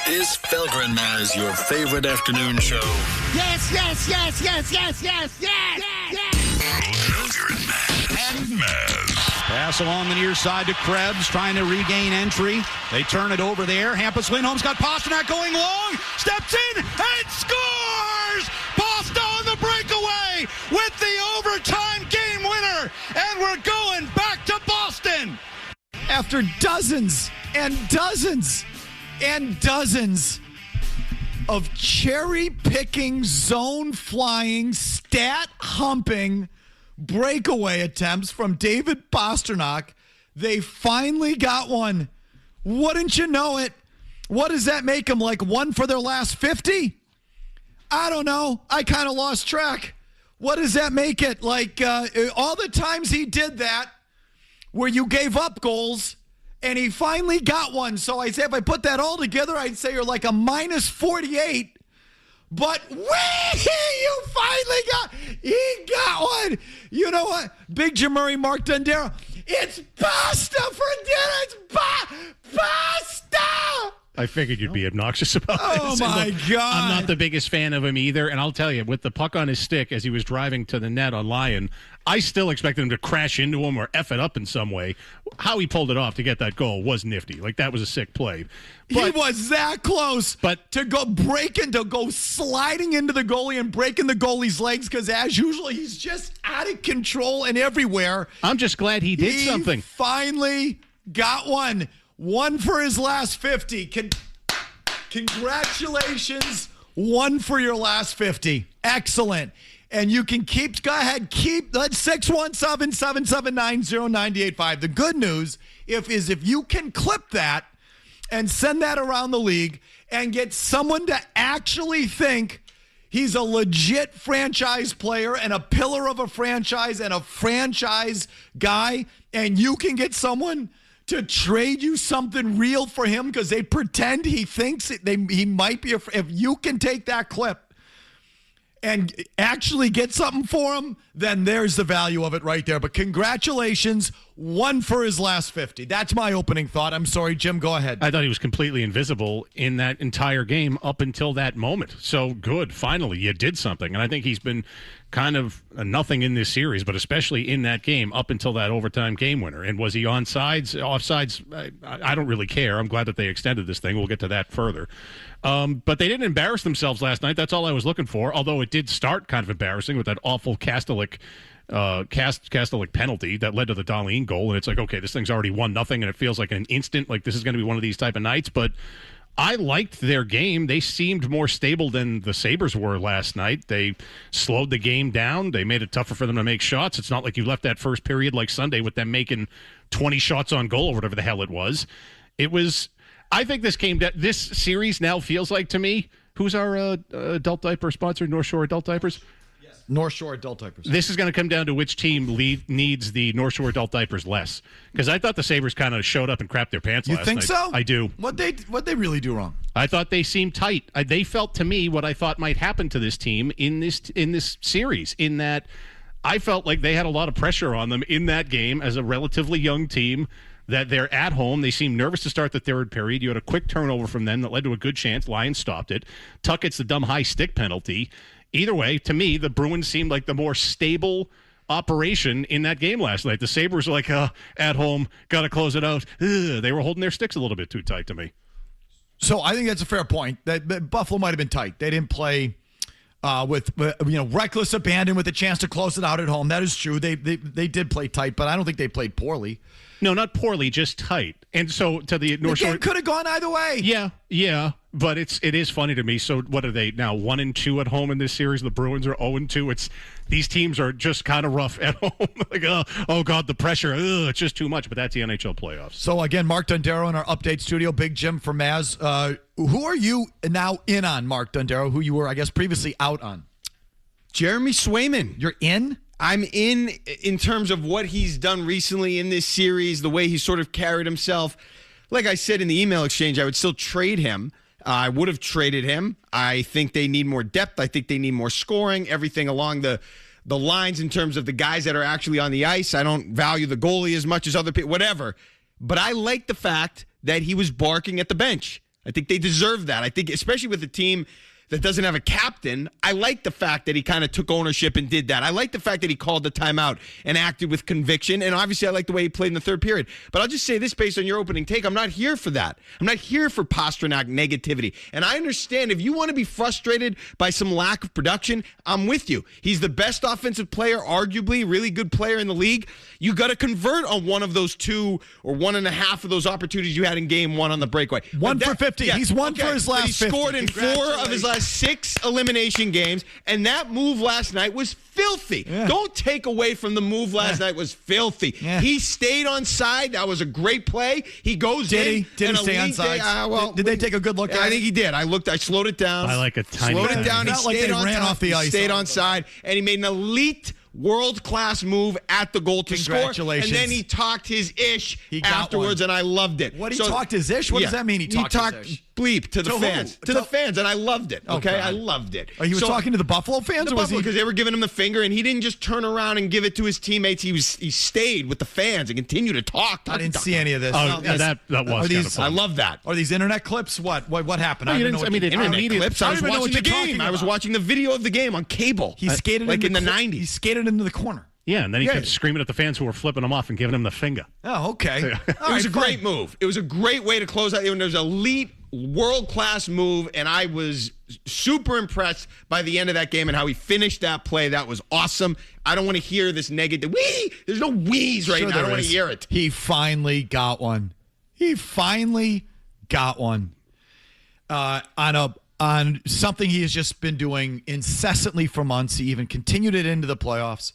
Is Felger and Maz your favorite afternoon show? Yes, yes, yes, yes, yes, yes, yes, yes. Felger and Maz. Pass along the near side to Krebs, trying to regain entry. They turn it over there. Hampus Lindholm's got Pastrnak going long. Steps in and scores! Boston on the breakaway with the overtime game winner. And we're going back to Boston. After dozens and dozens and dozens of cherry-picking, zone-flying, stat-humping breakaway attempts from David Pastrnak, they finally got one. Wouldn't you know it? What does that make them, like 1 for their last 50? I don't know. I kind of lost track. What does that make it? Like all the times he did that where you gave up goals, and he finally got one. So I say if I put that all together, I'd say you're like a minus 48. But you finally he got one. You know what? Big Jim Murray, Mark Dondero. It's pasta for dinner. It's pasta. I figured you'd be obnoxious about Oh, this. my God. I'm not the biggest fan of him either, and I'll tell you, with the puck on his stick as he was driving to the net on Lyon, I still expected him to crash into him or F it up in some way. How he pulled it off to get that goal was nifty. Like, that was a sick play. But, he was that close to go sliding into the goalie and breaking the goalie's legs because, as usual, he's just out of control and everywhere. I'm just glad he did something. He finally got one. One for his last 50. Congratulations. One for your last 50. Excellent. And you can go ahead, that's 617-779-0985. The good news is if you can clip that and send that around the league and get someone to actually think he's a legit franchise player and a pillar of a franchise and a franchise guy, and you can get someone to trade you something real for him because they pretend he thinks he might be if you can take that clip and actually get something for him, then there's the value of it right there. But congratulations, one for his last 50. That's my opening thought. I'm sorry, Jim, go ahead. I thought he was completely invisible in that entire game up until that moment. So good. Finally, you did something. And I think he's been kind of nothing in this series, but especially in that game up until that overtime game winner. And was he onside, offsides? I don't really care. I'm glad that they extended this thing. We'll get to that further. But they didn't embarrass themselves last night. That's all I was looking for, although it did start kind of embarrassing with that awful Kastelik penalty that led to the Dahlin goal. And it's like, okay, this thing's already 1-0, and it feels like an instant, like this is going to be one of these type of nights. But I liked their game. They seemed more stable than the Sabres were last night. They slowed the game down. They made it tougher for them to make shots. It's not like you left that first period like Sunday with them making 20 shots on goal or whatever the hell it was. I think this series now feels like, to me, who's our adult diaper sponsor? North Shore Adult Diapers? Yes. North Shore Adult Diapers. This is going to come down to which team needs the North Shore Adult Diapers less. Because I thought the Sabres kind of showed up and crapped their pants last night. You think so? I do. What'd they really do wrong? I thought they seemed tight. They felt to me what I thought might happen to this team in this series, in that I felt like they had a lot of pressure on them in that game as a relatively young team. That they're at home. They seemed nervous to start the third period. You had a quick turnover from them that led to a good chance. Lions stopped it. Tuck gets the dumb high stick penalty. Either way, to me, the Bruins seemed like the more stable operation in that game last night. The Sabres were like, at home, got to close it out. Ugh. They were holding their sticks a little bit too tight to me. So I think that's a fair point. That Buffalo might have been tight. They didn't play with reckless abandon with a chance to close it out at home. That is true. They did play tight, but I don't think they played poorly. No, not poorly, just tight. And so to the North Shore, game could have gone either way. Yeah, but it is funny to me. So what are they now? 1-2 at home in this series. The Bruins are 0-2. These teams are just kind of rough at home. Like, oh God, the pressure. It's just too much. But that's the NHL playoffs. So again, Mark Dondero in our update studio. Big Jim for Maz. Who are you now in on, Mark Dondero? Who you were, I guess, previously out on? Jeremy Swayman. You're in? I'm in terms of what he's done recently in this series, the way he sort of carried himself. Like I said in the email exchange, I would still trade him. I would have traded him. I think they need more depth. I think they need more scoring, everything along the lines in terms of the guys that are actually on the ice. I don't value the goalie as much as other people, whatever. But I like the fact that he was barking at the bench. I think they deserve that. I think, especially with a team that doesn't have a captain, I like the fact that he kind of took ownership and did that. I like the fact that he called the timeout and acted with conviction. And obviously, I like the way he played in the third period. But I'll just say this based on your opening take. I'm not here for that. I'm not here for Pastrnak negativity. And I understand if you want to be frustrated by some lack of production, I'm with you. He's the best offensive player, arguably, really good player in the league. You got to convert on one of those 2 or 1.5 of those opportunities you had in game 1 on the breakaway. 1 for 50. Yeah, he's won for his last 50. He scored in 4 of his last 6 elimination games, and that move last night was filthy. Yeah. Don't take away from the move last night was filthy. Yeah. He stayed on side. That was a great play. He goes in. Did he stay on side? Did they take a good look at it? I think he did. I slowed it down. I like a tiny slowed it down. He stayed on ran off the ice. He stayed on side, and he made an elite world-class move at the goal to score. Congratulations. And then he talked his ish afterwards, and I loved it. What, he talked his ish? What does that mean, he talked his ish? Bleep to the fans. To the fans, and I loved it. Okay? I loved it. He was talking to the Buffalo fans? Because they were giving him the finger, and he didn't just turn around and give it to his teammates. He stayed with the fans and continued to talk. I didn't see any of this. Oh, that was kind of fun. I love that. Are these internet clips? What happened? I didn't internet clips. I was watching the game. I was watching the video of the game on cable. He skated like in the 90s. He skated into the corner. Yeah, and then he kept screaming at the fans who were flipping him off and giving him the finger. Oh, okay. It was a great move. It was a great way to close out. It was an elite, world-class move, and I was super impressed by the end of that game and how he finished that play. That was awesome. I don't want to hear this negative wee. There's no wheeze right now. I don't want to hear it. He finally got one. On something he has just been doing incessantly for months. He even continued it into the playoffs.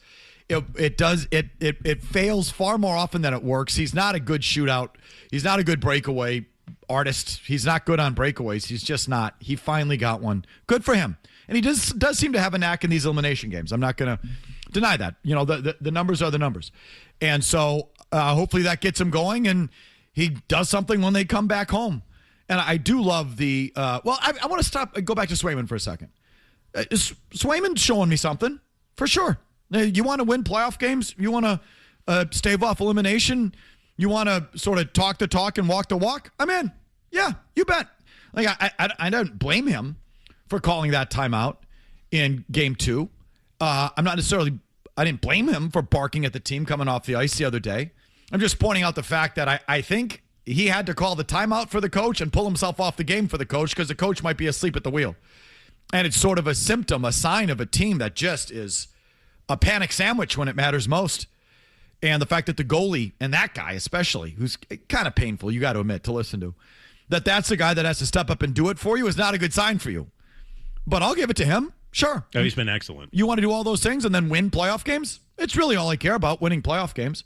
It fails far more often than it works. He's not a good shootout. He's not a good breakaway artist. He's not good on breakaways. He's just not. He finally got one. Good for him. And he does seem to have a knack in these elimination games. I'm not going to deny that. You know, the numbers are the numbers. And so hopefully that gets him going and he does something when they come back home. And I do love the I want to go back to Swayman for a second. Swayman's showing me something, for sure. You want to win playoff games? You want to stave off elimination? You want to sort of talk the talk and walk the walk? I'm in. Yeah, you bet. Like I don't blame him for calling that timeout in game 2. I'm not necessarily, I didn't blame him for barking at the team coming off the ice the other day. I'm just pointing out the fact that I think he had to call the timeout for the coach and pull himself off the game for the coach because the coach might be asleep at the wheel. And it's sort of a symptom, a sign of a team that just is a panic sandwich when it matters most. And the fact that the goalie, and that guy especially, who's kind of painful, you got to admit, to listen to, that's the guy that has to step up and do it for you is not a good sign for you. But I'll give it to him. Sure. Oh, he's been excellent. You want to do all those things and then win playoff games? It's really all I care about, winning playoff games.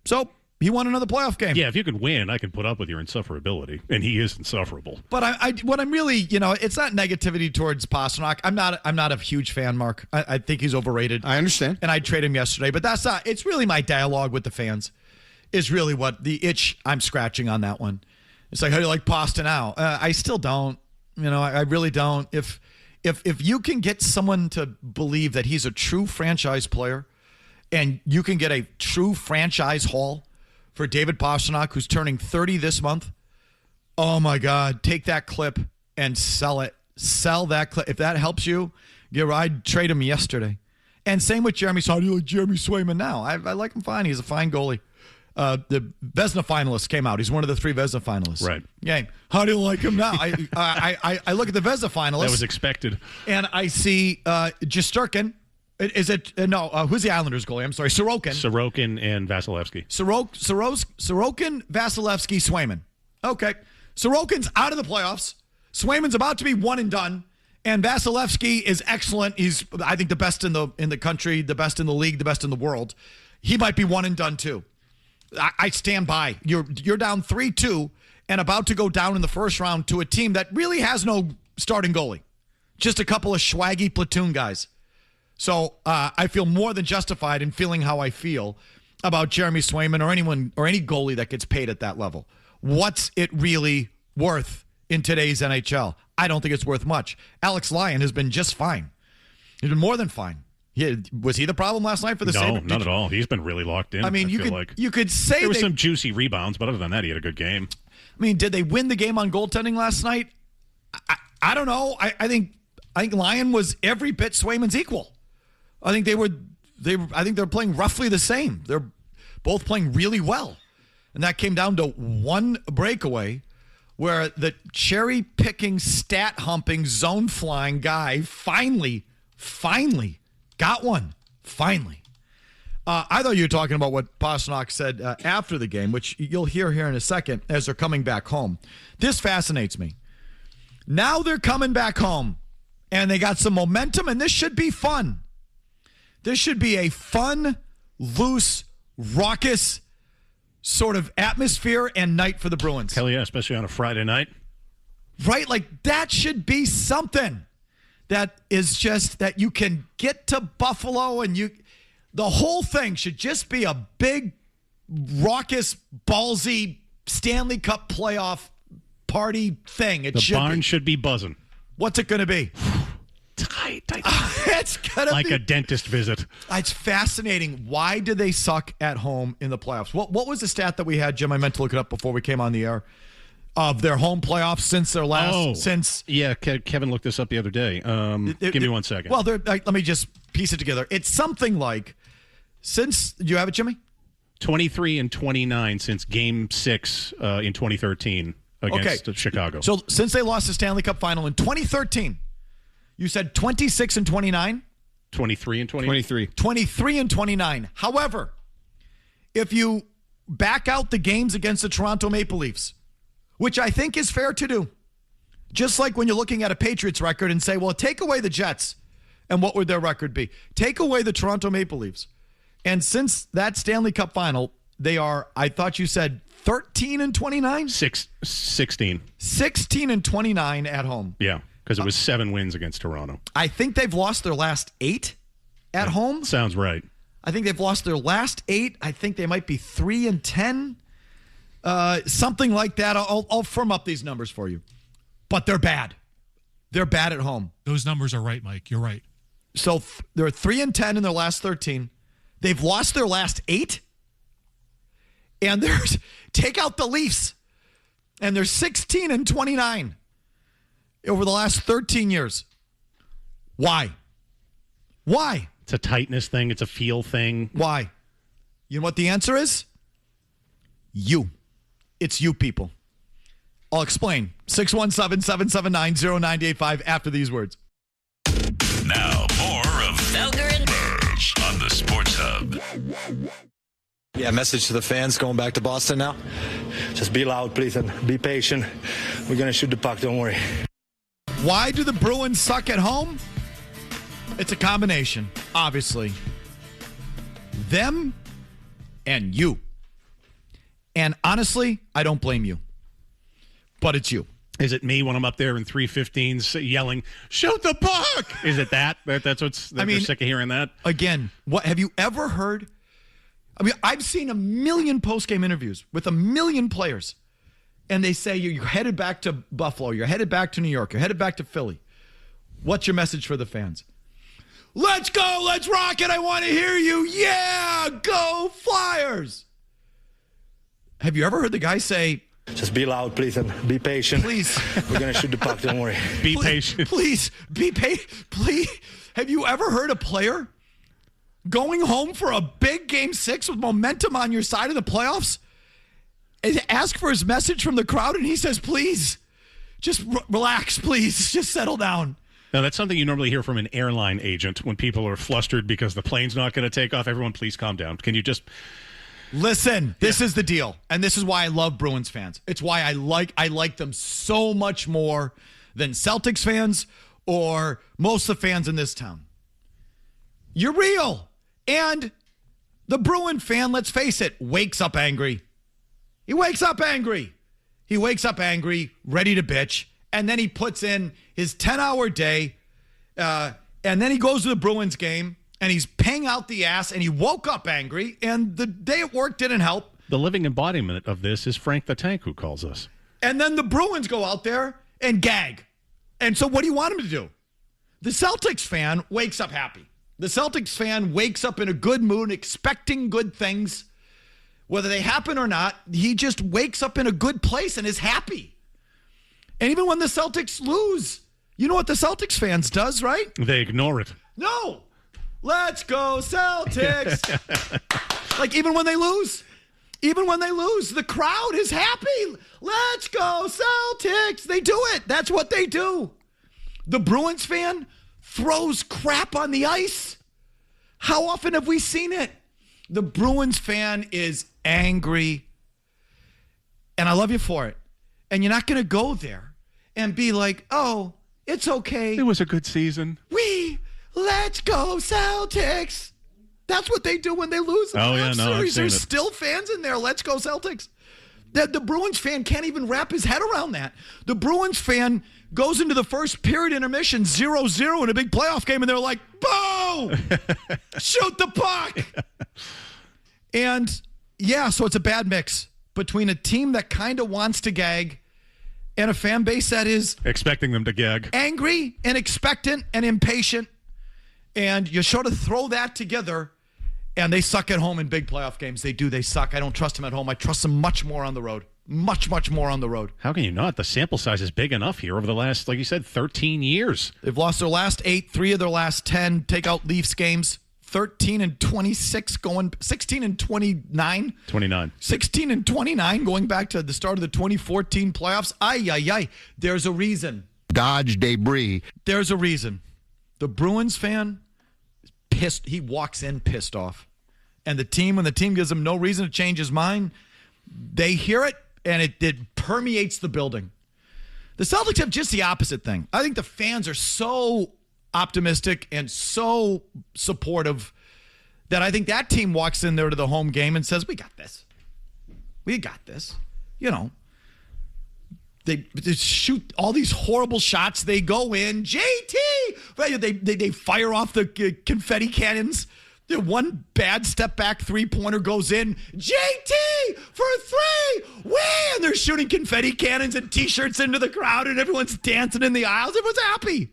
So he won another playoff game. Yeah, if you can win, I can put up with your insufferability, and he is insufferable. But what I'm really, it's not negativity towards Pastrnak. I'm not a huge fan, Mark. I think he's overrated. I understand. And I'd trade him yesterday, but that's not. It's really my dialogue with the fans is really what the itch I'm scratching on that one. It's like, how do you like Pastrnak? I still don't. I really don't. If you can get someone to believe that he's a true franchise player, and you can get a true franchise haul for David Pastrnak, who's turning 30 this month, oh, my God, take that clip and sell it. Sell that clip. If that helps you, I'd trade him yesterday. And same with Jeremy. So how do you like Jeremy Swayman now? I like him fine. He's a fine goalie. The Vezina finalist came out. He's one of the 3 Vezina finalists. Right. Yeah. How do you like him now? I look at the Vezina finalists. That was expected. And I see Shesterkin. Is it who's the Islanders goalie? I'm sorry, Sorokin and Vasilevsky. Sorokin, Vasilevsky, Swayman. Okay, Sorokin's out of the playoffs. Swayman's about to be one and done, and Vasilevsky is excellent. He's, I think, the best in the country, the best in the league, the best in the world. He might be one and done too. I stand by. You're down 3-2 and about to go down in the first round to a team that really has no starting goalie, just a couple of swaggy platoon guys. So I feel more than justified in feeling how I feel about Jeremy Swayman or anyone or any goalie that gets paid at that level. What's it really worth in today's NHL? I don't think it's worth much. Alex Lyon has been just fine. He's been more than fine. Was he the problem last night for the Sabres? No, not at all. He's been really locked in. I mean, you could say there was some juicy rebounds, but other than that, he had a good game. I mean, did they win the game on goaltending last night? I don't know. I think Lyon was every bit Swayman's equal. I think they're playing roughly the same. They're both playing really well. And that came down to one breakaway where the cherry-picking, stat-humping, zone-flying guy finally got one. Finally. I thought you were talking about what Pastrnak said after the game, which you'll hear here in a second as they're coming back home. This fascinates me. Now they're coming back home, and they got some momentum, and this should be fun. This should be a fun, loose, raucous sort of atmosphere and night for the Bruins. Hell yeah, especially on a Friday night. Right? Like, that should be something that is just that you can get to Buffalo and the whole thing should just be a big, raucous, ballsy Stanley Cup playoff party thing. The barn should be buzzing. What's it going to be? Tight. It's going to be like a dentist visit. It's fascinating. Why do they suck at home in the playoffs? What was the stat that we had, Jim? I meant to look it up before we came on the air. Of their home playoffs since their last Yeah, Kevin looked this up the other day. Give me 1 second. Well, let me just piece it together. It's something like, since, do you have it, Jimmy? 23-29 since Game 6 in 2013 against Chicago. So since they lost the Stanley Cup Final in 2013, you said 26-29? 23-29. 23-29. However, if you back out the games against the Toronto Maple Leafs, which I think is fair to do, just like when you're looking at a Patriots record and say, well, take away the Jets, and what would their record be? Take away the Toronto Maple Leafs. And since that Stanley Cup Final, they are, I thought you said 13-29? 16. 16-29 at home. Yeah, because it was 7 wins against Toronto. I think they've lost their last 8 at home. Sounds right. I think they've lost their last 8. I think they might be 3-10. Something like that. I'll firm up these numbers for you. But they're bad. They're bad at home. Those numbers are right, Mike. You're right. So they're 3-10 in their last 13. They've lost their last 8. And take out the Leafs. And they're 16-29 over the last 13 years. Why? It's a tightness thing. It's a feel thing. Why? You know what the answer is? You. It's you people. I'll explain. 617-779-0985 after these words. Now, more of Felger and Maz on the Sports Hub. Yeah, message to the fans going back to Boston now. Just be loud, please, and be patient. We're going to shoot the puck, don't worry. Why do the Bruins suck at home? It's a combination, obviously. Them and you. And honestly, I don't blame you. But it's you. Is it me when I'm up there in 315s yelling, shoot the puck? Is it that? That's what's, they're sick of hearing that? Again, what have you ever heard? I mean, I've seen a million post-game interviews with a million players. And they say, you're headed back to Buffalo. You're headed back to New York. You're headed back to Philly. What's your message for the fans? Let's go. Let's rock it. I want to hear you. Yeah, go Flyers. Have you ever heard the guy say, just be loud, please, and be patient. Please. We're going to shoot the puck, don't worry. Be patient. Please, be patient. Please. Have you ever heard a player going home for a big Game 6 with momentum on your side of the playoffs and ask for his message from the crowd, and he says, please, just relax, please, just settle down? Now, that's something you normally hear from an airline agent when people are flustered because the plane's not going to take off. Everyone, please calm down. Can you just... Listen, this is the deal, and this is why I love Bruins fans. It's why I like them so much more than Celtics fans or most of the fans in this town. You're real, and the Bruin fan, let's face it, wakes up angry. He wakes up angry. He wakes up angry, ready to bitch, and then he puts in his 10-hour day, and then he goes to the Bruins game, and he's paying out the ass, and he woke up angry, and the day at work didn't help. The living embodiment of this is Frank the Tank, who calls us. And then the Bruins go out there and gag. And so what do you want him to do? The Celtics fan wakes up happy. The Celtics fan wakes up in a good mood, expecting good things, Whether they happen or not, he just wakes up in a good place and is happy. And even when the Celtics lose, you know what the Celtics fans does, right? They ignore it. No. Let's go Celtics. Like even when they lose, the crowd is happy. Let's go Celtics. They do it. That's what they do. The Bruins fan throws crap on the ice. How often have we seen it? The Bruins fan is angry. And I love you for it. And you're not going to go there and be like, oh, it's okay. It was a good season. Let's go Celtics. That's what they do when they lose the series. There's still fans in there. Let's go Celtics. The Bruins fan can't even wrap his head around that. The Bruins fan goes into the first period intermission 0-0 in a big playoff game, and they're like, boo! Shoot the puck! And, yeah, so it's a bad mix between a team that kind of wants to gag and a fan base that is expecting them to gag. Angry and expectant and impatient. And you sort of throw that together, and they suck at home in big playoff games. They do. They suck. I don't trust them at home. I trust them much more on the road. Much, much more on the road. How can you not? The sample size is big enough here over the last, like you said, 13 years. They've lost their last 8, 3 of their last 10. Take out Leafs games. 13-26 going, 16-29. 29. 16-29 going back to the start of the 2014 playoffs. Ay. There's a reason. Dodge debris. There's a reason. The Bruins fan is pissed. He walks in pissed off. And when the team gives him no reason to change his mind, they hear it, and it permeates the building. The Celtics have just the opposite thing. I think the fans are so optimistic and so supportive that I think that team walks in there to the home game and says, we got this. We got this. You know, they shoot all these horrible shots. They go in. JT! They fire off the confetti cannons. The one bad step back three-pointer goes in. JT for 3! Whee! And they're shooting confetti cannons and T-shirts into the crowd, and everyone's dancing in the aisles. Everyone's happy.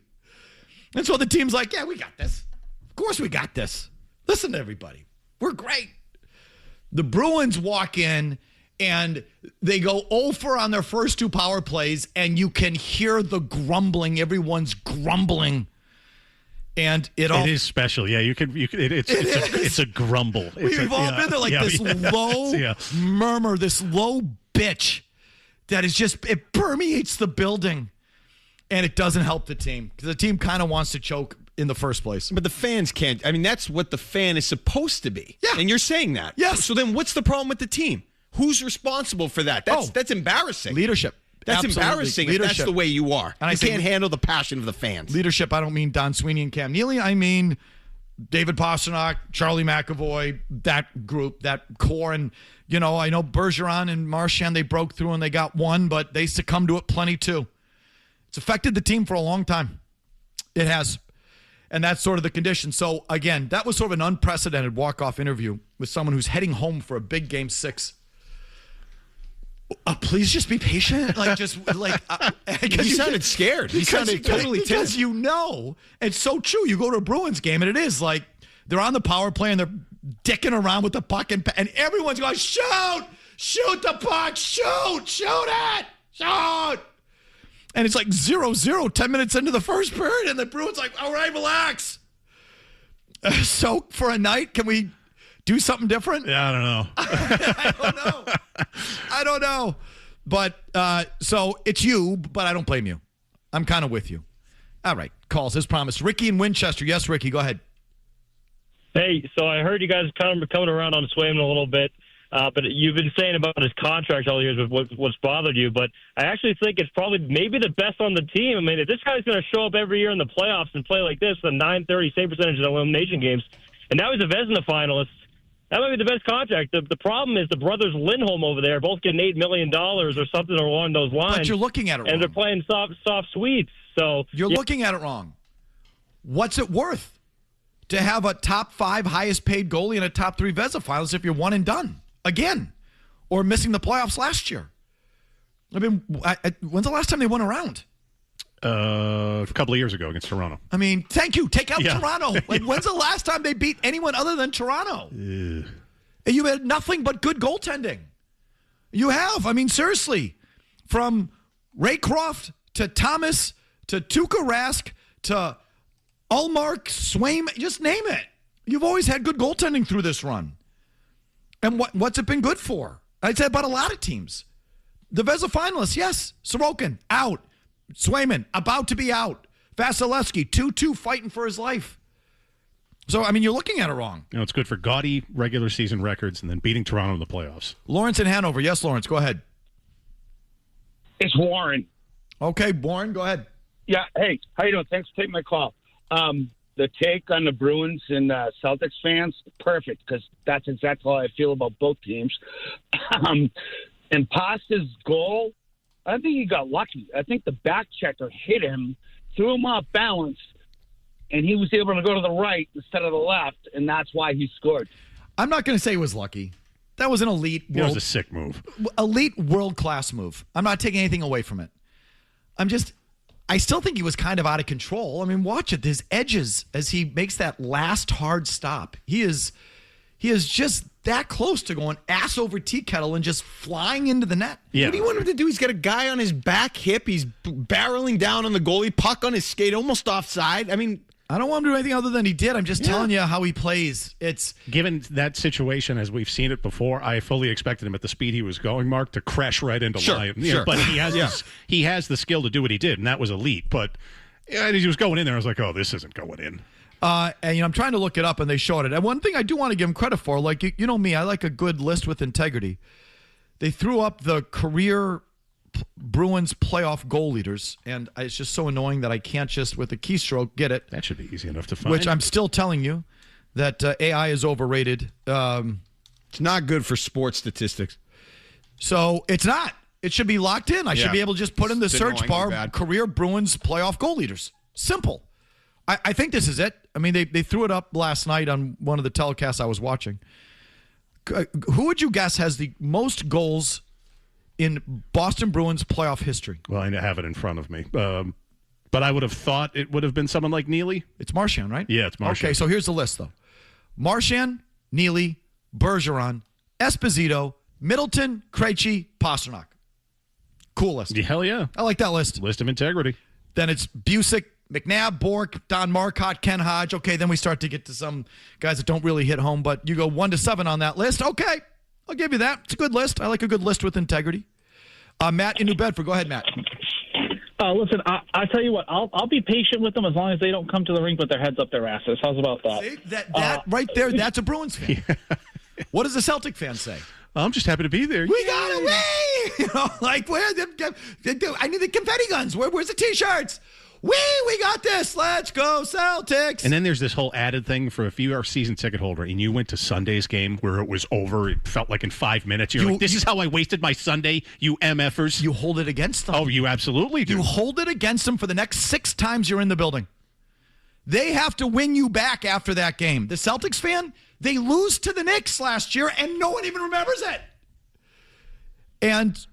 And so the team's like, yeah, we got this. Of course we got this. Listen to everybody. We're great. The Bruins walk in, and they go 0-for on their first 2 power plays, and you can hear the grumbling. Everyone's grumbling. And it is special. Yeah, it's a grumble. We've all been there, this low murmur, this low bitch that is just, it permeates the building, and it doesn't help the team because the team kind of wants to choke in the first place. But the fans can't. I mean, that's what the fan is supposed to be. Yeah. And you're saying that. Yes. So then what's the problem with the team? Who's responsible for that? That's embarrassing. Leadership. That's Absolutely. Embarrassing Leadership. if that's the way you are. And you can't handle the passion of the fans. Leadership, I don't mean Don Sweeney and Cam Neely. I mean David Pastrnak, Charlie McAvoy, that group, that core. And, I know Bergeron and Marchand, they broke through and they got one, but they succumbed to it plenty too. It's affected the team for a long time. It has. And that's sort of the condition. So, again, that was sort of an unprecedented walk-off interview with someone who's heading home for a big Game 6. Please just be patient. He sounded scared. He sounded totally tense. Because it's so true. You go to a Bruins game, and it is like they're on the power play, and they're dicking around with the puck, and everyone's going, shoot! Shoot the puck! Shoot! Shoot it! Shoot! And it's like 0-0, 10 minutes into the first period, and the Bruins like, all right, relax. So for a night, can we do something different? Yeah, I don't know. I don't know. But so it's you, but I don't blame you. I'm kind of with you. All right. Calls as promised. Ricky in Winchester. Yes, Ricky, go ahead. Hey, so I heard you guys coming around on Swayman a little bit, but you've been saying about his contract all the years with what's bothered you, but I actually think it's probably maybe the best on the team. I mean, if this guy's going to show up every year in the playoffs and play like this, the .930 save percentage in elimination games, and now he's a Vezina finalist, that might be the best contract. The problem is the brothers Lindholm over there both getting $8 million or something along those lines. But you're looking at it wrong. And they're playing soft sweets. So you're looking at it wrong. What's it worth to have a top 5 highest paid goalie and a top 3 Vezina finalist if you're one and done again, or missing the playoffs last year? I mean, when's the last time they won a round? A couple of years ago against Toronto. I mean, thank you. Take out Toronto. When's the last time they beat anyone other than Toronto? You had nothing but good goaltending. You have. I mean, seriously. From Raycroft to Thomas to Tuukka Rask to Ullmark, Swaim, just name it. You've always had good goaltending through this run. And what's it been good for? I'd say about a lot of teams. The Vezina finalists, yes. Sorokin, out. Swayman, about to be out. Vasilevsky, 2-2, fighting for his life. So, I mean, you're looking at it wrong. It's good for gaudy regular season records and then beating Toronto in the playoffs. Lawrence in Hanover. Yes, Lawrence, go ahead. It's Warren. Okay, Warren, go ahead. Yeah, hey, how you doing? Thanks for taking my call. The take on the Bruins and Celtics fans, perfect, because that's exactly how I feel about both teams. And Pasta's goal, I think he got lucky. I think the back checker hit him, threw him off balance, and he was able to go to the right instead of the left, and that's why he scored. I'm not going to say he was lucky. That was an elite. It was a sick move. Elite world-class move. I'm not taking anything away from it. I still think he was kind of out of control. I mean, watch it. His edges as he makes that last hard stop. He is just that close to going ass over tea kettle and just flying into the net. Yeah. What do you want him to do? He's got a guy on his back hip. He's barreling down on the goalie, puck on his skate, almost offside. I mean, I don't want him to do anything other than he did. I'm just telling you how he plays. Given that situation, as we've seen it before, I fully expected him at the speed he was going, Mark, to crash right into Lyon. Sure. But he has the skill to do what he did, and that was elite. But as he was going in there, I was like, oh, this isn't going in. And I'm trying to look it up, and they showed it. And one thing I do want to give him credit for, like you know me, I like a good list with integrity. They threw up the career Bruins playoff goal leaders, and it's just so annoying that I can't just with a keystroke get it. That should be easy enough to find. Which I'm still telling you that AI is overrated. It's not good for sports statistics. So it's not. It should be locked in. I should be able to just put in the search bar career Bruins playoff goal leaders. Simple. I think this is it. I mean, they threw it up last night on one of the telecasts I was watching. Who would you guess has the most goals in Boston Bruins playoff history? Well, I have it in front of me. But I would have thought it would have been someone like Neely. It's Marchand, right? Yeah, it's Marchand. Okay, so here's the list, though. Marchand, Neely, Bergeron, Esposito, Middleton, Krejci, Pastrnak. Cool list. Hell yeah. I like that list. List of integrity. Then it's Busick, McNabb, Bork, Don Marcotte, Ken Hodge. Okay, then we start to get to some guys that don't really hit home, but you go 1 to 7 on that list. Okay, I'll give you that. It's a good list. I like a good list with integrity. Matt in New Bedford. Go ahead, Matt. Listen, I tell you what, I'll be patient with them as long as they don't come to the rink with their heads up their asses. How's about that? See, that right there, that's a Bruins fan. Yeah. What does a Celtic fan say? I'm just happy to be there. We got away! Like, where? I need the confetti guns. Where's the T-shirts? We got this. Let's go, Celtics. And then there's this whole added thing for if you are a season ticket holder and you went to Sunday's game where it was over, it felt like in 5 minutes. You're like, this is how I wasted my Sunday, you MFers. You hold it against them. Oh, you absolutely do. You hold it against them for the next 6 times you're in the building. They have to win you back after that game. The Celtics fan, they lose to the Knicks last year and no one even remembers it. And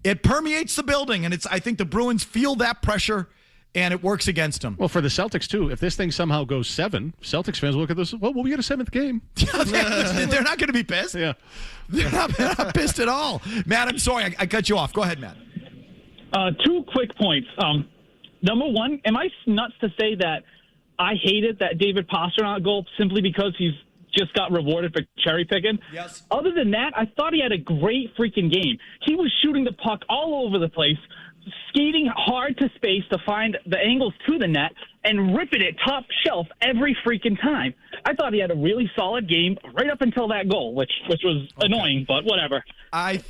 it permeates the building. And I think the Bruins feel that pressure. And it works against them. Well, for the Celtics, too, if this thing somehow goes 7, Celtics fans look at this, well, we got a 7th game. They're not going to be pissed. Yeah. They're not pissed at all. Matt, I'm sorry. I cut you off. Go ahead, Matt. 2 quick points. Number one, am I nuts to say that I hated that David Pastrnak goal simply because he's just got rewarded for cherry picking? Yes. Other than that, I thought he had a great freaking game. He was shooting the puck all over the place, skating hard to space to find the angles to the net and ripping it top shelf every freaking time. I thought he had a really solid game right up until that goal, which was annoying, but whatever. I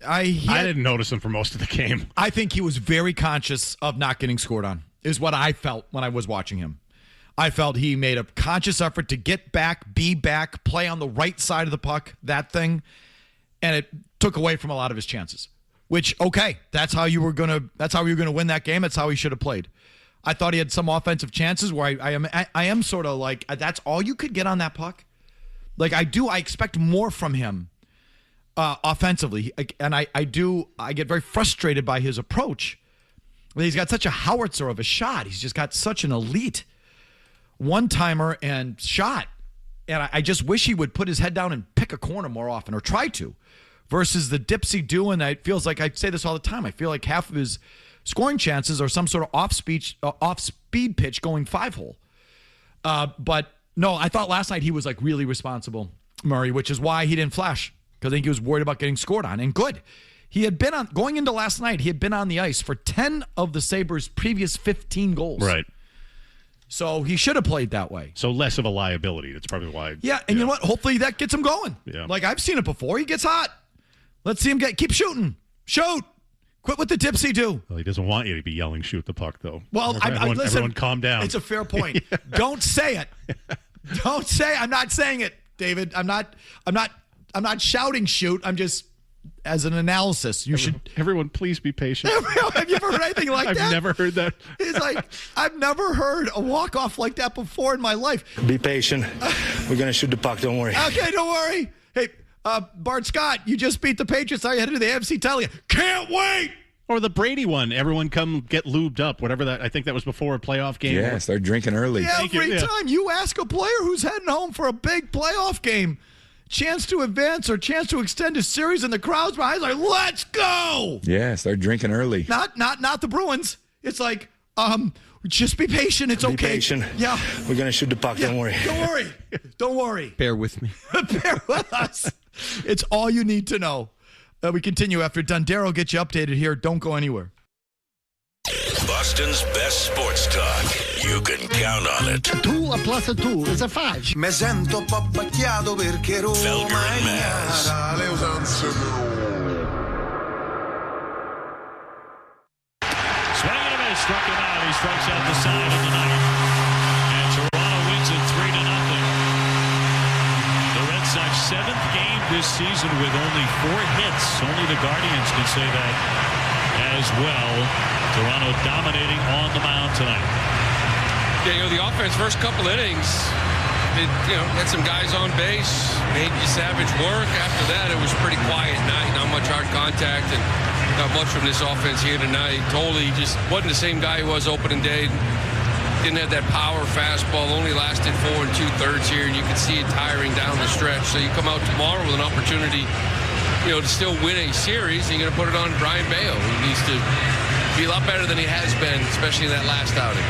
didn't notice him for most of the game. I think he was very conscious of not getting scored on, is what I felt when I was watching him. I felt he made a conscious effort to get back, be back, play on the right side of the puck, that thing, and it took away from a lot of his chances. Which, okay, that's how you were gonna win that game. That's how he should have played. I thought he had some offensive chances where I am sort of like, that's all you could get on that puck. Like I expect more from him offensively, and I get very frustrated by his approach. He's got such a howitzer of a shot. He's just got such an elite one-timer and shot. And I just wish he would put his head down and pick a corner more often, or try to, versus the dipsy do. And it feels like, I say this all the time, I feel like half of his scoring chances are some sort of off-speed pitch going 5-hole. But no, I thought last night he was like really responsible, Murray, which is why he didn't flash, because I think he was worried about getting scored on. And good. He had been on, going into last night, he had been on the ice for 10 of the Sabres' previous 15 goals. Right. So he should have played that way. So less of a liability. That's probably why. Yeah, and you know what? Hopefully that gets him going. Yeah. Like, I've seen it before. He gets hot. Let's see him keep shooting. Shoot. Quit with the dipsy do. Well, he doesn't want you to be yelling, shoot the puck, though. Well, listen, everyone calm down. It's a fair point. Yeah. Don't say it. Don't say. I'm not saying it, David. I'm not shouting shoot. I'm just, as an analysis, everyone please be patient. Have you ever heard anything like that? I've never heard that. It's like, I've never heard a walk-off like that before in my life. Be patient. We're going to shoot the puck. Don't worry. Okay, don't worry. Hey, Bart Scott, you just beat the Patriots. Now you headed to the AFC title. Can't wait. Or the Brady one. Everyone come get lubed up. Whatever that. I think that was before a playoff game. Yeah, start drinking early. Yeah, every time you ask a player who's heading home for a big playoff game, chance to advance or chance to extend a series, and the crowd's behind, like, let's go. Yeah, start drinking early. Not the Bruins. It's like, just be patient. It's okay. Be patient. Yeah. We're going to shoot the puck. Yeah. Don't worry. Don't worry. Don't worry. Bear with me. Bear with us. It's all you need to know. We continue after Dondero gets you updated here. Don't go anywhere. Boston's best sports talk. You can count on it. 2 plus 2 is a 5. Me sento un po' pacchiato perché Roma Felger and Maz. le usanze. Swing and a miss. Struck him out. He strikes out the side of the ninth. And Toronto wins it 3-0. The Red Sox 7th game this season with only 4 hits. Only the Guardians can say that as well. Toronto dominating on the mound tonight. Yeah, the offense first couple innings, had some guys on base, made Savage work. After that, it was a pretty quiet night, not much hard contact, and not much from this offense here tonight. Totally just wasn't the same guy he was opening day. Didn't have that power fastball, only lasted 4 2/3 here, and you can see it tiring down the stretch. So you come out tomorrow with an opportunity, to still win a series, and you're going to put it on Brian Bayo. He needs to be a lot better than he has been, especially in that last outing.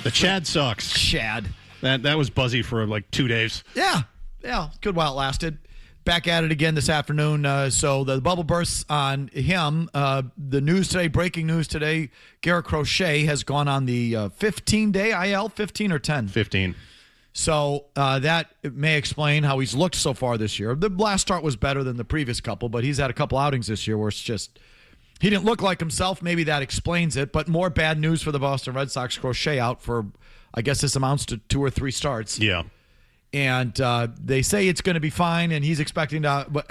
The Chad Sox. Chad. That was buzzy for like 2 days. Yeah. Good while it lasted. Back at it again this afternoon. So the bubble bursts on him. The news today, breaking news today, Garrett Crochet has gone on the 15-day IL, 15 or 10? 15. So that may explain how he's looked so far this year. The last start was better than the previous couple, but he's had a couple outings this year where it's just, he didn't look like himself. Maybe that explains it, but more bad news for the Boston Red Sox. Crochet out for, I guess this amounts to 2 or 3 starts. Yeah. And they say it's going to be fine, and he's expecting to. But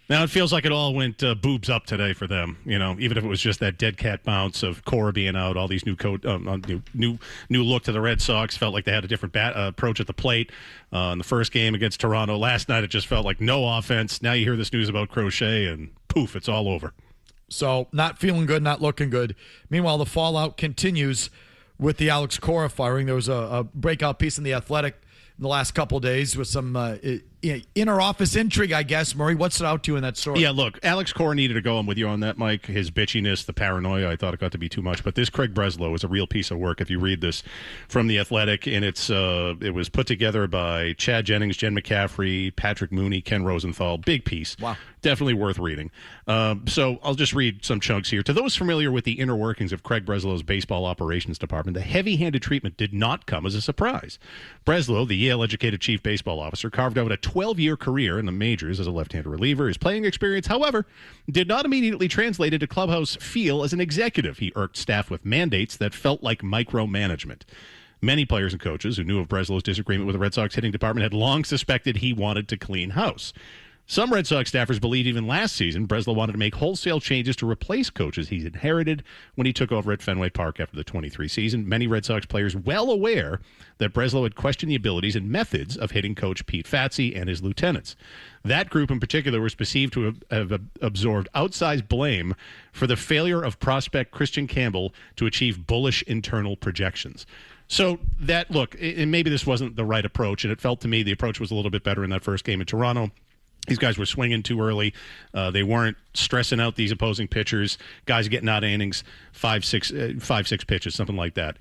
now it feels like it all went boobs up today for them. Even if it was just that dead cat bounce of Cora being out, all these new look to the Red Sox. Felt like they had a different approach at the plate in the first game against Toronto. Last night it just felt like no offense. Now you hear this news about Crochet, and poof, it's all over. So not feeling good, not looking good. Meanwhile, the fallout continues with the Alex Cora firing. There was a breakout piece in The Athletic in the last couple of days with some inner office intrigue, I guess. Murray, what stood out to you in that story? Yeah, look, Alex Cora needed to go. I'm with you on that, Mike. His bitchiness, the paranoia, I thought it got to be too much. But this Craig Breslow is a real piece of work if you read this from The Athletic. And it was put together by Chad Jennings, Jen McCaffrey, Patrick Mooney, Ken Rosenthal. Big piece. Wow. Definitely worth reading. So I'll just read some chunks here. To those familiar with the inner workings of Craig Breslow's baseball operations department, the heavy-handed treatment did not come as a surprise. Breslow, the Yale-educated chief baseball officer, carved out a 12-year career in the majors as a left-handed reliever. His playing experience, however, did not immediately translate into clubhouse feel as an executive. He irked staff with mandates that felt like micromanagement. Many players and coaches who knew of Breslow's disagreement with the Red Sox hitting department had long suspected he wanted to clean house. Some Red Sox staffers believe even last season Breslow wanted to make wholesale changes to replace coaches he's inherited when he took over at Fenway Park after the 23 season. Many Red Sox players well aware that Breslow had questioned the abilities and methods of hitting coach Pete Fatse and his lieutenants. That group in particular was perceived to have absorbed outsized blame for the failure of prospect Christian Campbell to achieve bullish internal projections. So that, look, and maybe this wasn't the right approach, and it felt to me the approach was a little bit better in that first game in Toronto. These guys were swinging too early. They weren't stressing out these opposing pitchers. Guys getting out of innings, 5-6 pitches, something like that.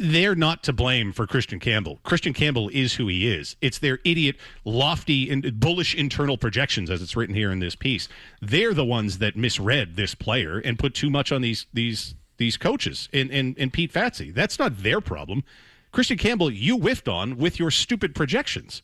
They're not to blame for Christian Campbell. Christian Campbell is who he is. It's their idiot, lofty, and bullish internal projections, as it's written here in this piece. They're the ones that misread this player and put too much on these coaches and Pete Fatse. That's not their problem. Christian Campbell, you whiffed on with your stupid projections.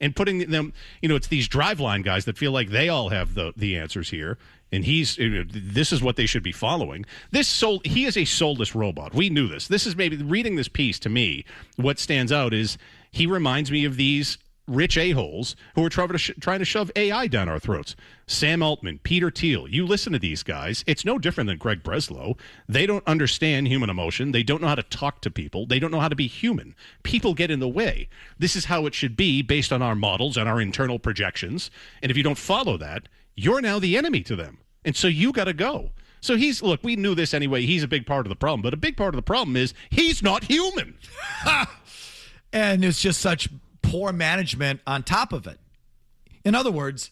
And putting them, it's these driveline guys that feel like they all have the answers here, and this is what they should be following. He is a soulless robot. We knew this. This is maybe reading this piece to me. What stands out is he reminds me of these rich a-holes who are trying to shove AI down our throats. Sam Altman, Peter Thiel, you listen to these guys. It's no different than Greg Breslow. They don't understand human emotion. They don't know how to talk to people. They don't know how to be human. People get in the way. This is how it should be based on our models and our internal projections. And if you don't follow that, you're now the enemy to them. And so you got to go. So look, we knew this anyway. He's a big part of the problem. But a big part of the problem is he's not human. And it's just such poor management on top of it. In other words,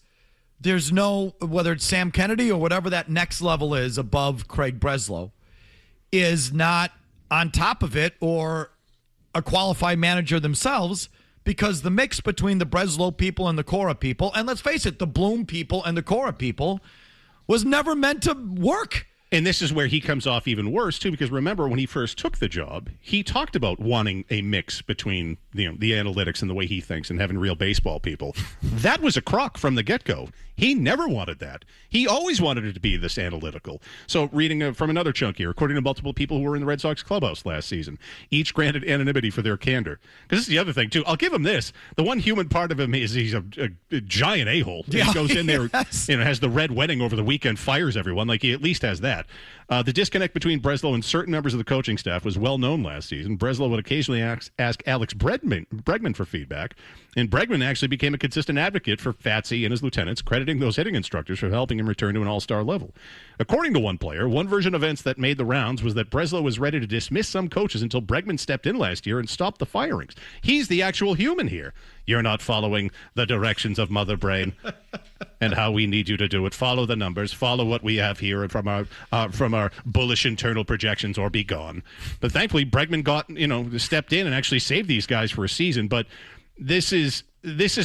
there's no, whether it's Sam Kennedy or whatever that next level is above Craig Breslow, is not on top of it or a qualified manager themselves, because the mix between the Breslow people and the Cora people, and let's face it, the Bloom people and the Cora people, was never meant to work. And this is where he comes off even worse, too, because remember, when he first took the job, he talked about wanting a mix between the analytics and the way he thinks and having real baseball people. That was a crock from the get-go. He never wanted that. He always wanted it to be this analytical. So reading from another chunk here, according to multiple people who were in the Red Sox clubhouse last season, each granted anonymity for their candor. Because this is the other thing, too. I'll give him this. The one human part of him is he's a giant a-hole. Yeah, he goes in there, has the red wedding over the weekend, fires everyone. Like, he at least has that. The disconnect between Breslow and certain members of the coaching staff was well known last season. Breslow would occasionally ask Alex Bregman for feedback, and Bregman actually became a consistent advocate for Fatse and his lieutenants, crediting those hitting instructors for helping him return to an all-star level. According to one player, one version of events that made the rounds was that Breslow was ready to dismiss some coaches until Bregman stepped in last year and stopped the firings. He's the actual human here. You're not following the directions of Mother Brain and how we need you to do it. Follow the numbers. Follow what we have here from our bullish internal projections, or be gone. But thankfully, Bregman stepped in and actually saved these guys for a season. But this is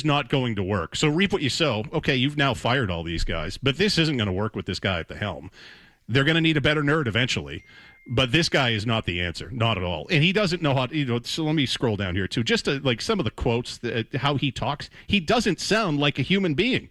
not going to work. So reap what you sow. Okay, you've now fired all these guys, but this isn't going to work with this guy at the helm. They're going to need a better nerd eventually. But this guy is not the answer, not at all. And he doesn't know how to, so let me scroll down here too. Just like some of the quotes, how he talks, he doesn't sound like a human being.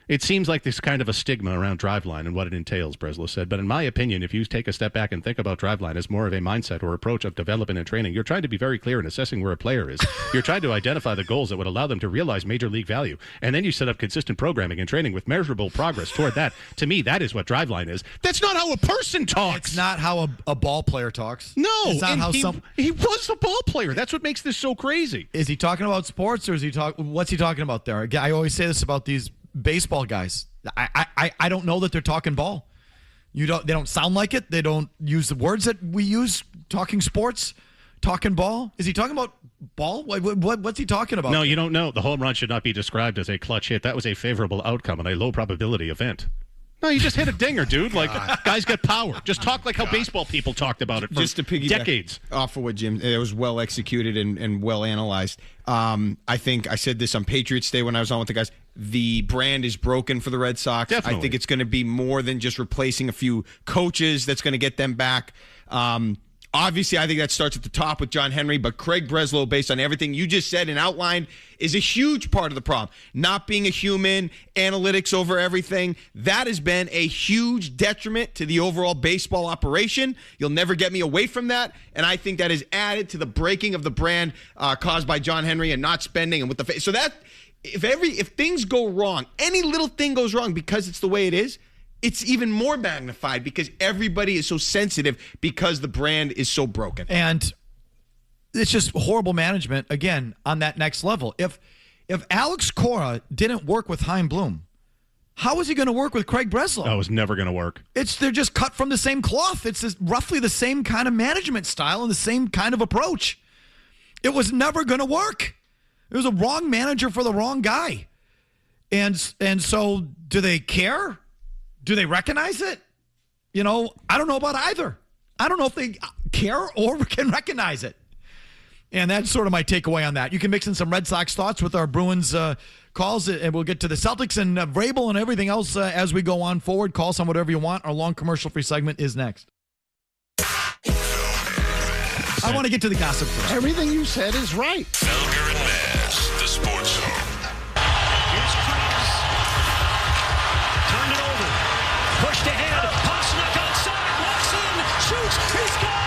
It seems like there's kind of a stigma around driveline and what it entails, Breslow said. But in my opinion, if you take a step back and think about driveline as more of a mindset or approach of development and training, you're trying to be very clear in assessing where a player is. You're trying to identify the goals that would allow them to realize major league value. And then you set up consistent programming and training with measurable progress toward that. To me, that is what driveline is. That's not how a person talks. It's not how a ball player talks. No. It's not how he was a ball player. That's what makes this so crazy. Is he talking about sports, or what's he talking about there? I always say this about these baseball guys. I don't know that they're talking ball. They don't sound like it. They don't use the words that we use talking sports, talking ball. Is he talking about ball? What's he talking about? No, you don't know. The home run should not be described as a clutch hit. That was a favorable outcome in a low probability event. No, you just hit a dinger, dude. Like, guys got power. Just talk like how baseball people talked about it for just to piggyback decades. Off of what Jim, it was well executed and well analyzed. I think I said this on Patriots Day when I was on with the guys. The brand is broken for the Red Sox. Definitely. I think it's going to be more than just replacing a few coaches that's going to get them back. Obviously, I think that starts at the top with John Henry, but Craig Breslow, based on everything you just said and outlined, is a huge part of the problem. Not being a human, analytics over everything, that has been a huge detriment to the overall baseball operation. You'll never get me away from that, and I think that has added to the breaking of the brand caused by John Henry and not spending and with the so that if things go wrong, any little thing goes wrong because it's the way it is, it's even more magnified because everybody is so sensitive because the brand is so broken. And it's just horrible management, again, on that next level. If Alex Cora didn't work with Chaim Bloom, how is he going to work with Craig Breslow? That was never going to work. They're just cut from the same cloth. It's roughly the same kind of management style and the same kind of approach. It was never going to work. It was a wrong manager for the wrong guy. And so do they care? Do they recognize it? I don't know about either. I don't know if they care or can recognize it. And that's sort of my takeaway on that. You can mix in some Red Sox thoughts with our Bruins calls, and we'll get to the Celtics and Vrabel and everything else as we go on forward. Call us on whatever you want. Our long commercial-free segment is next. I want to get to the gossip first. Everything you said is right. Felger and Maz, the Sports Zone. Here's Cruz. Turned it over. Pushed ahead. Pastrnak outside. Walks in. Shoots. He scores!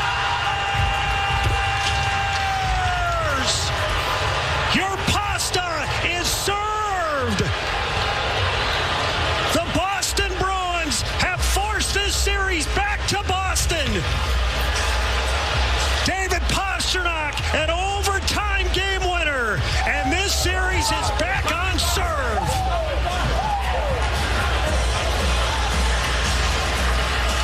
Your pasta is served. The Boston Bruins have forced this series back to Boston. David Pastrnak, an overtime game winner, and this series is back on serve.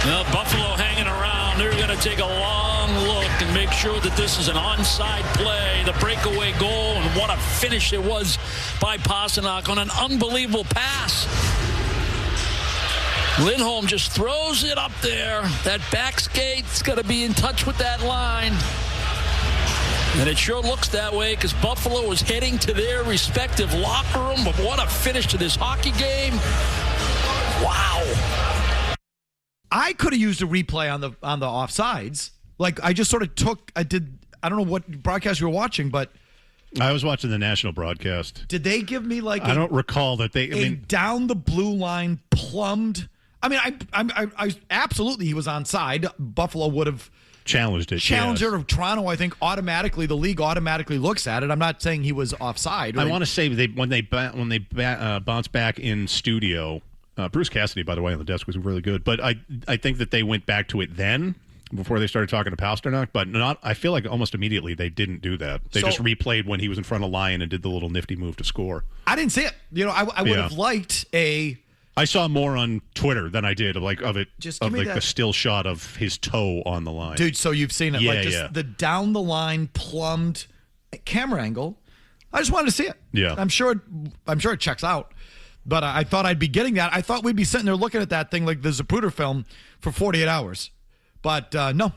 Now Buffalo hanging around. They're going to take a long look and make sure that this is an onside play. The breakaway goal, and what a finish it was by Pastrnak on an unbelievable pass. Lindholm just throws it up there. That back skate's got to be in touch with that line. And it sure looks that way because Buffalo is heading to their respective locker room. But what a finish to this hockey game. Wow. I could have used a replay on the offsides. Like, I just sort of I don't know what broadcast you were watching, but I was watching the national broadcast. Did they give me I don't recall that down the blue line plumbed? I mean, I absolutely he was onside. Buffalo would have challenged it. Challenger of Toronto, I think the league automatically looks at it. I'm not saying he was offside. I want to say when they bounced back in studio. Bruce Cassidy, by the way, on the desk was really good. But I think that they went back to it then before they started talking to Pastrnak. But I feel like almost immediately they didn't do that. They just replayed when he was in front of Lyon and did the little nifty move to score. I didn't see it. I would have liked a. I saw more on Twitter than I did of it. Just give me the still shot of his toe on the line, dude. So you've seen it, the down the line plumbed camera angle. I just wanted to see it. Yeah, I'm sure it checks out. But I thought I'd be getting that. I thought we'd be sitting there looking at that thing like the Zapruder film for 48 hours. But no.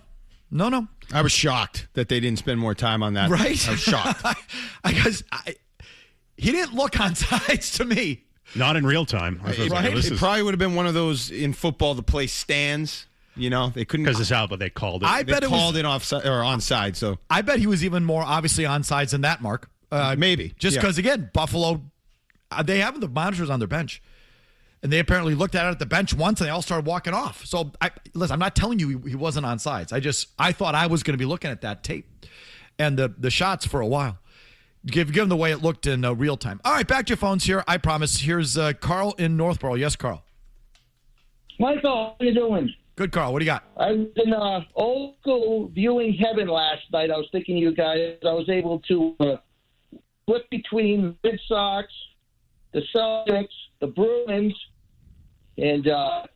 I was shocked that they didn't spend more time on that. Right? I was shocked. Because he didn't look on sides to me. Not in real time. Right? It probably would have been one of those in football, the play stands. They couldn't. Because it's out, but they called it. I bet it called it offside or onside. So I bet he was even more obviously onsides than that, Mark. Maybe. Just because, again, Buffalo... They have the monitors on their bench, and they apparently looked at it at the bench once, and they all started walking off. So, listen, I'm not telling you he wasn't on sides. I thought I was going to be looking at that tape and the shots for a while, given the way it looked in real time. All right, back to your phones here. I promise. Here's Carl in Northborough. Yes, Carl. Michael, how you doing? Good, Carl. What do you got? I was in old school viewing heaven last night. I was thinking you guys. I was able to flip between Red Sox, the Celtics, the Bruins, and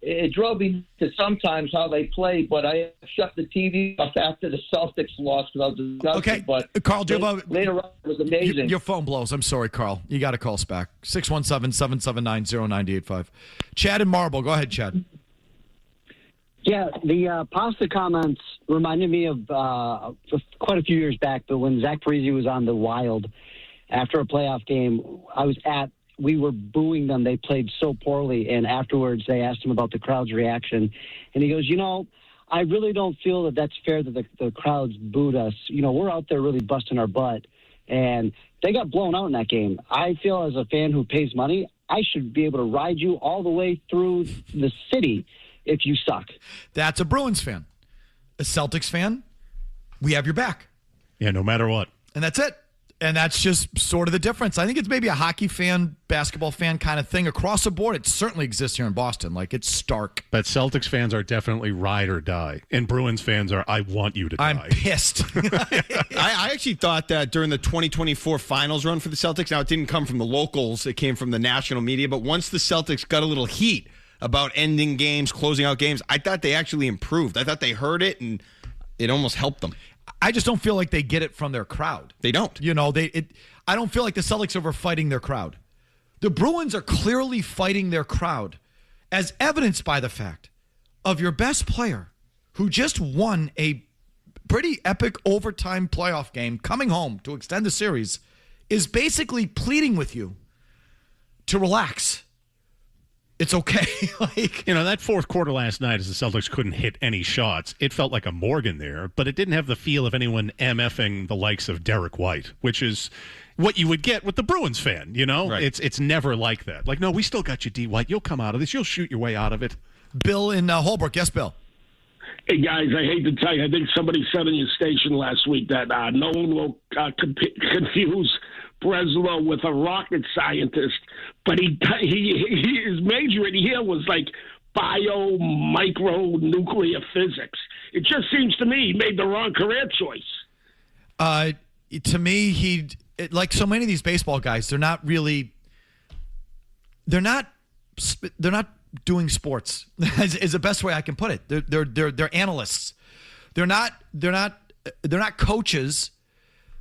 it drove me to sometimes how they play, but I shut the TV off after the Celtics lost because I was disgusted. Okay, but Carl, later on, it was amazing. Your phone blows. I'm sorry, Carl. You got to call us back. 617-779-0985. Chad in Marble. Go ahead, Chad. Yeah, the pasta comments reminded me of quite a few years back, but when Zach Parise was on the Wild after a playoff game, we were booing them. They played so poorly. And afterwards, they asked him about the crowd's reaction. And he goes, I really don't feel that that's fair that the crowds booed us. We're out there really busting our butt. And they got blown out in that game. I feel as a fan who pays money, I should be able to ride you all the way through the city if you suck. That's a Bruins fan. A Celtics fan, we have your back. Yeah, no matter what. And that's it. And that's just sort of the difference. I think it's maybe a hockey fan, basketball fan kind of thing across the board. It certainly exists here in Boston. Like, it's stark. But Celtics fans are definitely ride or die. And Bruins fans are, I want you to die. I'm pissed. I actually thought that during the 2024 finals run for the Celtics, now it didn't come from the locals, it came from the national media, but once the Celtics got a little heat about ending games, closing out games, I thought they actually improved. I thought they heard it, and it almost helped them. I just don't feel like they get it from their crowd. They don't. You know, I don't feel like the Celtics are fighting their crowd. The Bruins are clearly fighting their crowd, as evidenced by the fact of your best player, who just won a pretty epic overtime playoff game, coming home to extend the series, is basically pleading with you to relax. It's okay. That fourth quarter last night, as the Celtics couldn't hit any shots, it felt like a Morgan there, but it didn't have the feel of anyone MFing the likes of Derek White, which is what you would get with the Bruins fan, Right. It's never like that. Like, no, we still got you, D. White. You'll come out of this. You'll shoot your way out of it. Bill in Holbrook. Yes, Bill. Hey, guys, I hate to tell you, I think somebody said on your station last week that no one will confuse Breslow with a rocket scientist, but his major in here was like micro-nuclear physics. It just seems to me he made the wrong career choice. To me, like so many of these baseball guys, they're not doing sports. is the best way I can put it. They're analysts. They're not coaches.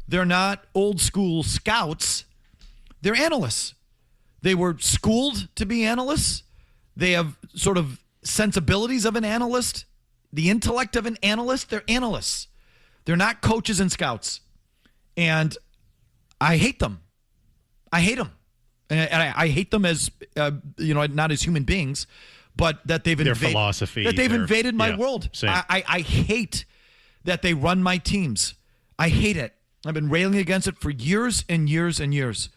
They're not old school scouts. They're analysts. They were schooled to be analysts. They have sort of sensibilities of an analyst, the intellect of an analyst. They're analysts. They're not coaches and scouts. And I hate them. I hate them. And I hate them as, not as human beings, but that they've their philosophy. That they've invaded my world. I hate that they run my teams. I hate it. I've been railing against it for years and years and years.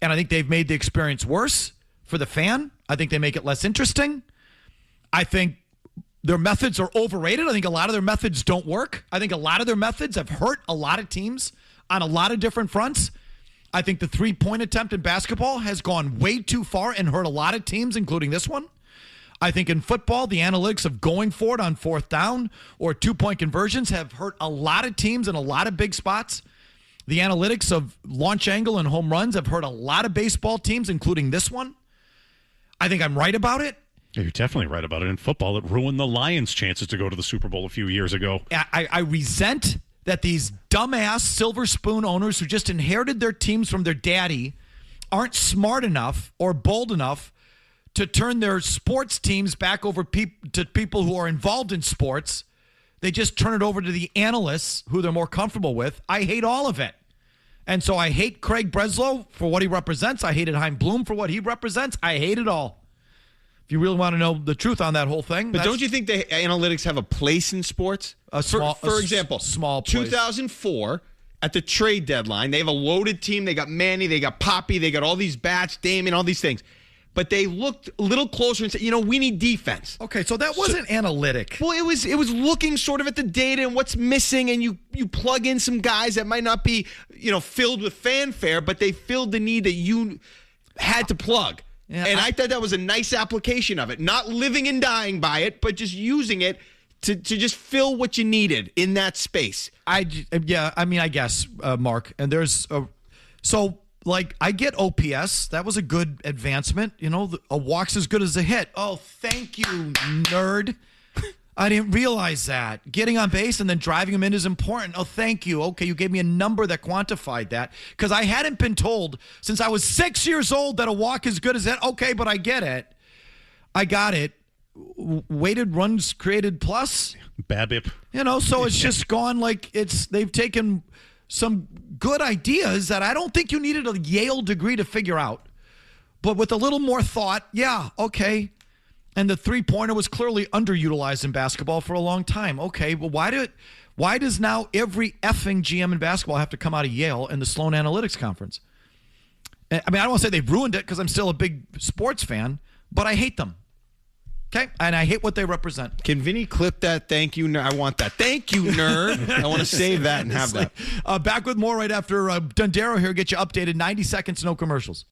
And I think they've made the experience worse for the fan. I think they make it less interesting. I think their methods are overrated. I think a lot of their methods don't work. I think a lot of their methods have hurt a lot of teams on a lot of different fronts. I think the three-point attempt in basketball has gone way too far and hurt a lot of teams, including this one. I think in football, the analytics of going for it on fourth down or two-point conversions have hurt a lot of teams in a lot of big spots. The analytics of launch angle and home runs have hurt a lot of baseball teams, including this one. I think I'm right about it. Yeah, you're definitely right about it. In football, it ruined the Lions' chances to go to the Super Bowl a few years ago. I resent that these dumbass silver spoon owners who just inherited their teams from their daddy aren't smart enough or bold enough to turn their sports teams back over to people who are involved in sports. They just turn it over to the analysts who they're more comfortable with. I hate all of it. And so I hate Craig Breslow for what he represents. I hated Chaim Bloom for what he represents. I hate it all. If you really want to know the truth on that whole thing. But don't you think the analytics have a place in sports? For example, small place. 2004, at the trade deadline, they have a loaded team. They got Manny, they got Poppy, they got all these bats, Damon, all these things. But they looked a little closer and said, we need defense. Okay, so that wasn't analytic. Well, it was looking sort of at the data and what's missing, and you plug in some guys that might not be, filled with fanfare, but they filled the need that you had to plug. Yeah, and I thought that was a nice application of it. Not living and dying by it, but just using it to just fill what you needed in that space. I guess, Mark. And there's I get OPS. That was a good advancement. A walk's as good as a hit. Oh, thank you, nerd. I didn't realize that. Getting on base and then driving him in is important. Oh, thank you. Okay, you gave me a number that quantified that because I hadn't been told since I was 6 years old that a walk is good as that. Okay, but I get it. I got it. Weighted runs created plus. BABIP. So it's just gone they've taken some good ideas that I don't think you needed a Yale degree to figure out. But with a little more thought, yeah, okay. And the three-pointer was clearly underutilized in basketball for a long time. Okay, well, why does now every effing GM in basketball have to come out of Yale and the Sloan Analytics Conference? I mean, I don't want to say they've ruined it because I'm still a big sports fan, but I hate them. Okay, and I hate what they represent. Can Vinny clip that? Thank you. I want that. Thank you, nerd. I want to save that and have that. Back with more right after Dondero here. Get you updated. 90 seconds, no commercials.